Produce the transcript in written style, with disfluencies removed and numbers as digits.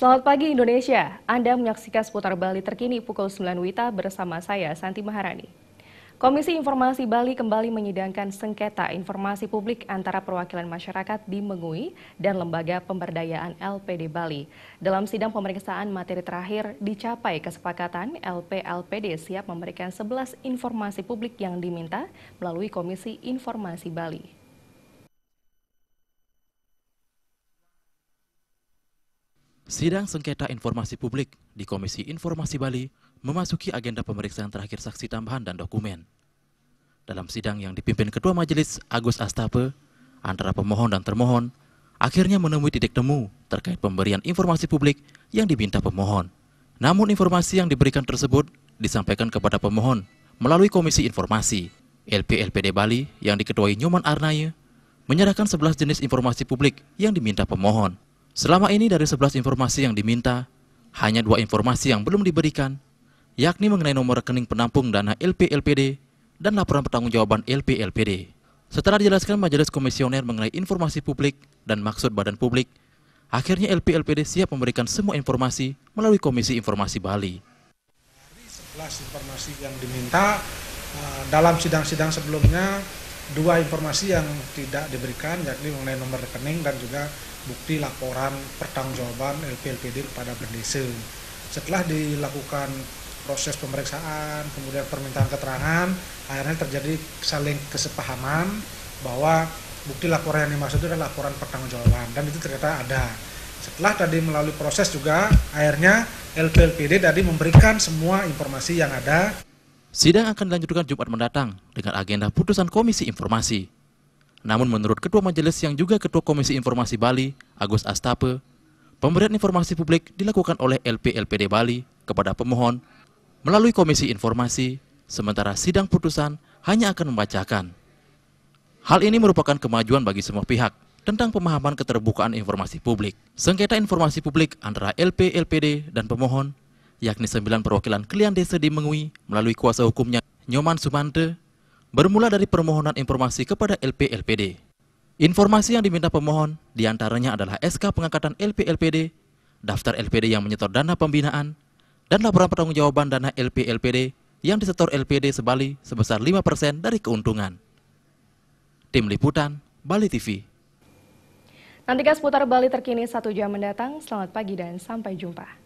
Selamat pagi Indonesia, Anda menyaksikan seputar Bali terkini pukul 9 WITA bersama saya Santi Maharani. Komisi Informasi Bali kembali menyidangkan sengketa informasi publik antara perwakilan masyarakat di Mengui dan Lembaga Pemberdayaan LPD Bali. Dalam sidang pemeriksaan materi terakhir dicapai kesepakatan LPD siap memberikan 11 informasi publik yang diminta melalui Komisi Informasi Bali. Sidang sengketa informasi publik di Komisi Informasi Bali memasuki agenda pemeriksaan terakhir saksi tambahan dan dokumen. Dalam sidang yang dipimpin Ketua Majelis Agus Astape, antara pemohon dan termohon akhirnya menemui titik temu terkait pemberian informasi publik yang diminta pemohon. Namun informasi yang diberikan tersebut disampaikan kepada pemohon melalui Komisi Informasi. LPD Bali yang diketuai Nyoman Arnaya menyerahkan 11 jenis informasi publik yang diminta pemohon. Selama ini dari 11 informasi yang diminta, hanya 2 informasi yang belum diberikan, yakni mengenai nomor rekening penampung dana LPD dan laporan pertanggungjawaban LPD. Setelah dijelaskan Majelis Komisioner mengenai informasi publik dan maksud badan publik, akhirnya LPD siap memberikan semua informasi melalui Komisi Informasi Bali. Dari 11 informasi yang diminta, dalam sidang-sidang sebelumnya, 2 informasi yang tidak diberikan, yakni mengenai nomor rekening dan juga bukti laporan pertanggungjawaban LPD kepada Bendesa. Setelah dilakukan proses pemeriksaan, kemudian permintaan keterangan, akhirnya terjadi saling kesepahaman bahwa bukti laporan yang dimaksud itu adalah laporan pertanggungjawaban, dan itu ternyata ada. Setelah tadi melalui proses juga, akhirnya LPD tadi memberikan semua informasi yang ada. Sidang akan dilanjutkan Jumat mendatang dengan agenda putusan Komisi Informasi. Namun menurut Ketua Majelis yang juga Ketua Komisi Informasi Bali, Agus Astape, pemberian informasi publik dilakukan oleh LPD Bali kepada pemohon melalui Komisi Informasi, sementara sidang putusan hanya akan membacakan. Hal ini merupakan kemajuan bagi semua pihak tentang pemahaman keterbukaan informasi publik. Sengketa informasi publik antara LPD dan pemohon, yakni 9 perwakilan klien desa di Mengui melalui kuasa hukumnya Nyoman Sumante, bermula dari permohonan informasi kepada LPD. Informasi yang diminta pemohon diantaranya adalah SK pengangkatan LPD, daftar LPD yang menyetor dana pembinaan, dan laporan pertanggungjawaban dana LPD yang disetor LPD sebali sebesar 5% dari keuntungan. Tim Liputan, Bali TV. Nantikan seputar Bali terkini 1 jam mendatang. Selamat pagi dan sampai jumpa.